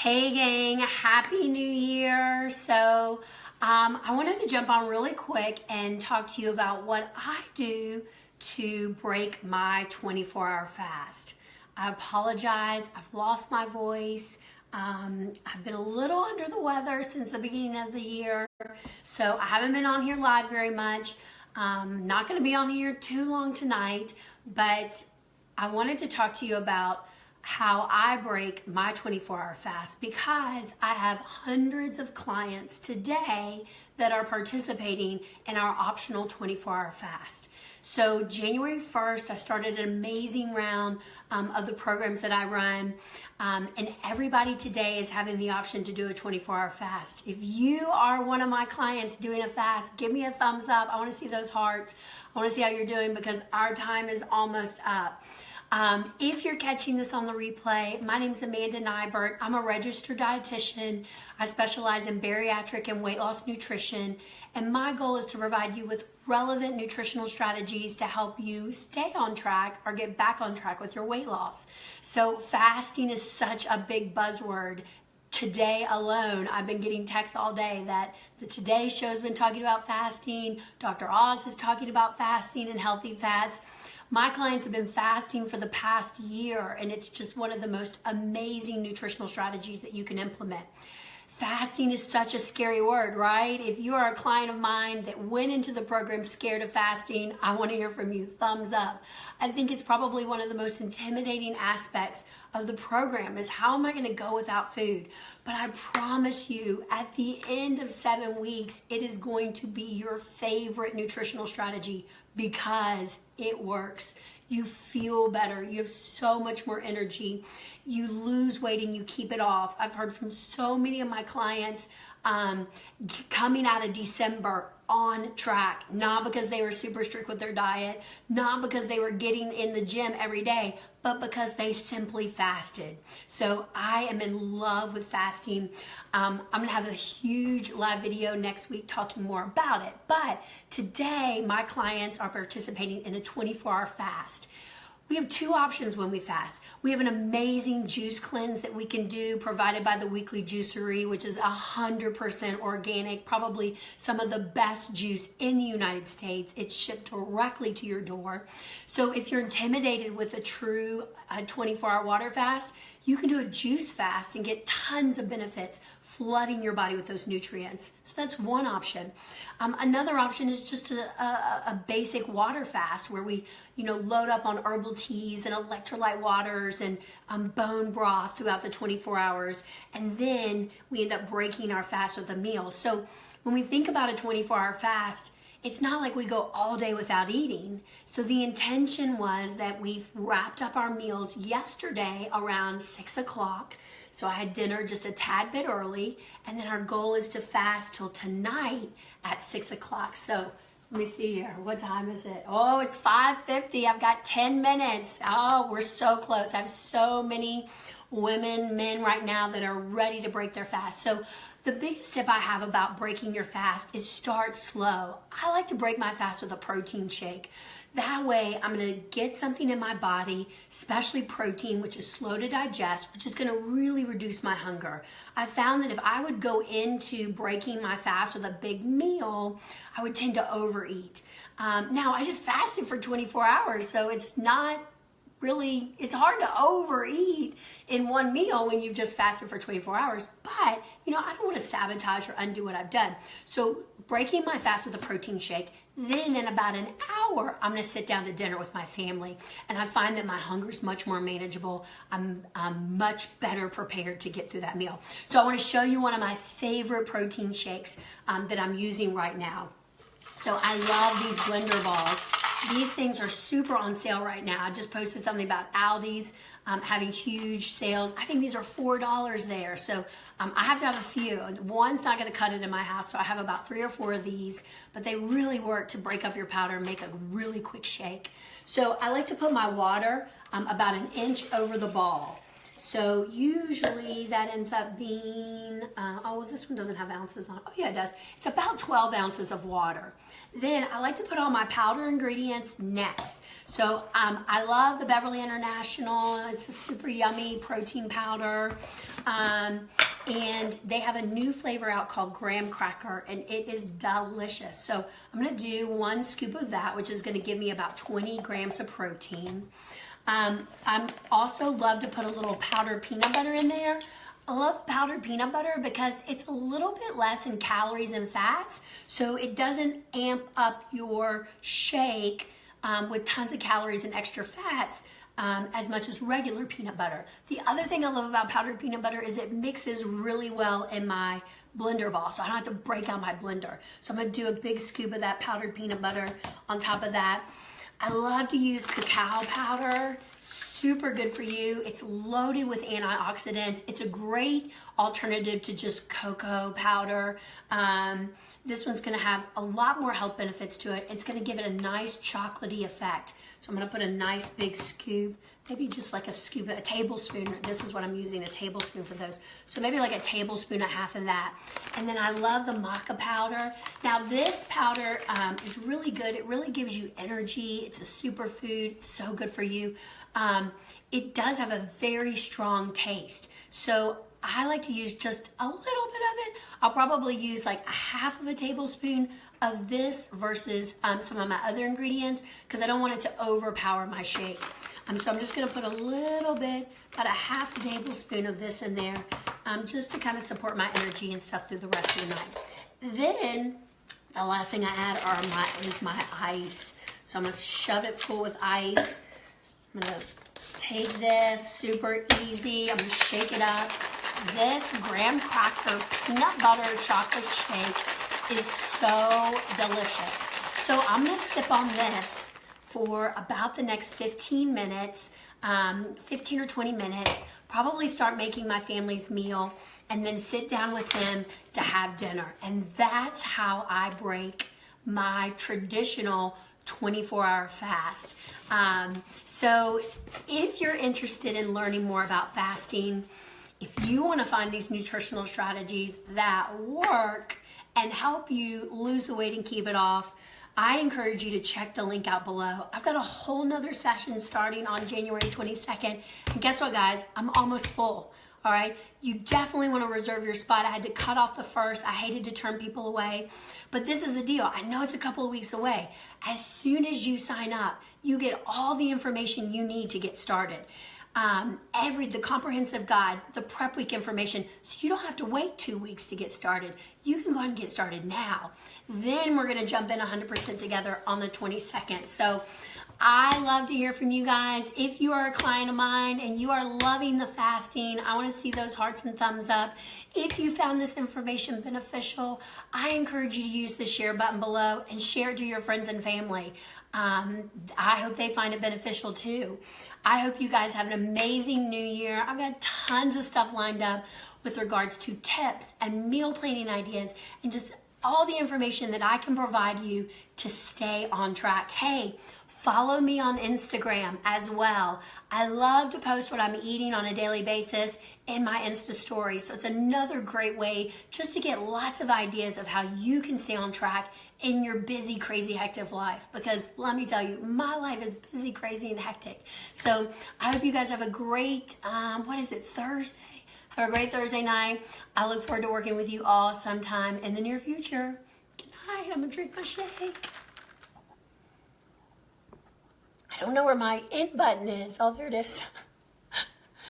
Hey gang, happy new year. So I wanted to jump on really quick and talk to you about what I do to break my 24-hour fast. I apologize, I've lost my voice. I've been a little under the weather since the beginning of the year, so I haven't been on here live very much. Not going to be on here too long tonight, but I wanted to talk to you about how I break my 24-hour fast, because I have hundreds of clients today that are participating in our optional 24-hour fast. So January 1st, I started an amazing round of the programs that I run, and everybody today is having the option to do a 24-hour fast. If you are one of my clients doing a fast, give me a thumbs up. I want to see those hearts. I want to see how you're doing, because our time is almost up. If you're catching this on the replay, my name is Amanda Nybert. I'm a registered dietitian. I specialize in bariatric and weight loss nutrition, and my goal is to provide you with relevant nutritional strategies to help you stay on track or get back on track with your weight loss. So fasting is such a big buzzword. Today alone, I've been getting texts all day that the Today Show's been talking about fasting. Dr. Oz is talking about fasting and healthy fats. My clients have been fasting for the past year, and it's just one of the most amazing nutritional strategies that you can implement. Fasting is such a scary word, right? If you are a client of mine that went into the program scared of fasting, I want to hear from you. Thumbs up. I think it's probably one of the most intimidating aspects of the program is, how am I going to go without food? But I promise you, at the end of 7 weeks, it is going to be your favorite nutritional strategy, because it works. You feel better. You have so much more energy. You lose weight and you keep it off. I've heard from so many of my clients coming out of December on track, not because they were super strict with their diet, not because they were getting in the gym every day, but because they simply fasted. So I am in love with fasting. I'm gonna have a huge live video next week talking more about it. But today, my clients are participating in a 24-hour fast. We have two options when we fast. We have an amazing juice cleanse that we can do, provided by the Weekly Juicery, which is 100% organic, probably some of the best juice in the United States. It's shipped directly to your door. So if you're intimidated with a true 24-hour water fast, you can do a juice fast and get tons of benefits, flooding your body with those nutrients. So that's one option. Another option is just a basic water fast, where we load up on herbal teas and electrolyte waters and bone broth throughout the 24 hours, and then we end up breaking our fast with a meal. So when we think about a 24-hour fast, it's not like we go all day without eating. So the intention was that we wrapped up our meals yesterday around 6 o'clock. So I had dinner just a tad bit early, and then our goal is to fast till tonight at 6 o'clock. So let me see here. What time is it? Oh, it's 5:50. I've got 10 minutes. Oh, we're so close. I have so many women, men right now that are ready to break their fast. So the biggest tip I have about breaking your fast is start slow. I like to break my fast with a protein shake. That way, I'm going to get something in my body, especially protein, which is slow to digest, which is going to really reduce my hunger. I found that if I would go into breaking my fast with a big meal, I would tend to overeat. Now, I just fasted for 24 hours, so it's not really, it's hard to overeat in one meal when you've just fasted for 24 hours. But, I don't want to sabotage or undo what I've done. So breaking my fast with a protein shake, then in about an hour, I'm going to sit down to dinner with my family. And I find that my hunger is much more manageable. I'm much better prepared to get through that meal. So I want to show you one of my favorite protein shakes that I'm using right now. So I love these blender balls. These things are super on sale right now. I just posted something about Aldi's having huge sales. I think these are $4 there. So I have to have a few. One's not going to cut it in my house, so I have about 3 or 4 of these. But they really work to break up your powder and make a really quick shake. So I like to put my water about an inch over the ball. So usually that ends up being, oh, well, this one doesn't have ounces on it. Oh yeah, it does. It's about 12 ounces of water. Then I like to put all my powder ingredients next. So I love the Beverly International. It's a super yummy protein powder. And they have a new flavor out called graham cracker, and it is delicious. So I'm gonna do 1 scoop of that, which is gonna give me about 20 grams of protein. I also love to put a little powdered peanut butter in there. I love powdered peanut butter because it's a little bit less in calories and fats, so it doesn't amp up your shake with tons of calories and extra fats as much as regular peanut butter. The other thing I love about powdered peanut butter is it mixes really well in my blender ball, so I don't have to break out my blender. So I'm gonna do a big scoop of that powdered peanut butter on top of that. I love to use cacao powder, super good for you. It's loaded with antioxidants. It's a great alternative to just cocoa powder. This one's gonna have a lot more health benefits to it. It's gonna give it a nice chocolatey effect. So I'm gonna put a nice big scoop, maybe just like a scoop, a tablespoon. This is what I'm using, a tablespoon for those. So maybe like a tablespoon, a half of that. And then I love the maca powder. Now this powder is really good. It really gives you energy. It's a superfood, it's so good for you. It does have a very strong taste. So I like to use just a little bit of it. I'll probably use like a half of a tablespoon of this versus some of my other ingredients because I don't want it to overpower my shake. So I'm just gonna put a little bit, about a half a tablespoon of this in there just to kind of support my energy and stuff through the rest of the night. Then the last thing I add is my ice. So I'm gonna shove it full with ice. I'm gonna take this, super easy. I'm gonna shake it up. This graham cracker peanut butter chocolate shake is so delicious. So I'm gonna sip on this for about the next 15 minutes, 15 or 20 minutes, probably start making my family's meal and then sit down with them to have dinner. And that's how I break my traditional 24-hour fast. So if you're interested in learning more about fasting, if you want to find these nutritional strategies that work and help you lose the weight and keep it off, I encourage you to check the link out below. I've got a whole nother session starting on January 22nd. And guess what, guys? I'm almost full. All right, you definitely want to reserve your spot. I had to cut off the first. I hated to turn people away, but this is the deal. I know it's a couple of weeks away. As soon as you sign up, you get all the information you need to get started. The comprehensive guide, the prep week information, so you don't have to wait 2 weeks to get started. You can go ahead and get started now. Then we're gonna jump in 100% together on the 22nd. So I love to hear from you guys. If you are a client of mine and you are loving the fasting, I want to see those hearts and thumbs up. If you found this information beneficial, I encourage you to use the share button below and share it to your friends and family. I hope they find it beneficial too. I hope you guys have an amazing new year. I've got tons of stuff lined up with regards to tips and meal planning ideas and just all the information that I can provide you to stay on track. Hey, follow me on Instagram as well. I love to post what I'm eating on a daily basis in my Insta stories. So it's another great way just to get lots of ideas of how you can stay on track in your busy, crazy, hectic life. Because let me tell you, my life is busy, crazy, and hectic. So I hope you guys have a great, Thursday? Have a great Thursday night. I look forward to working with you all sometime in the near future. Good night. I'm gonna drink my shake. I don't know where my end button is. Oh, there it is.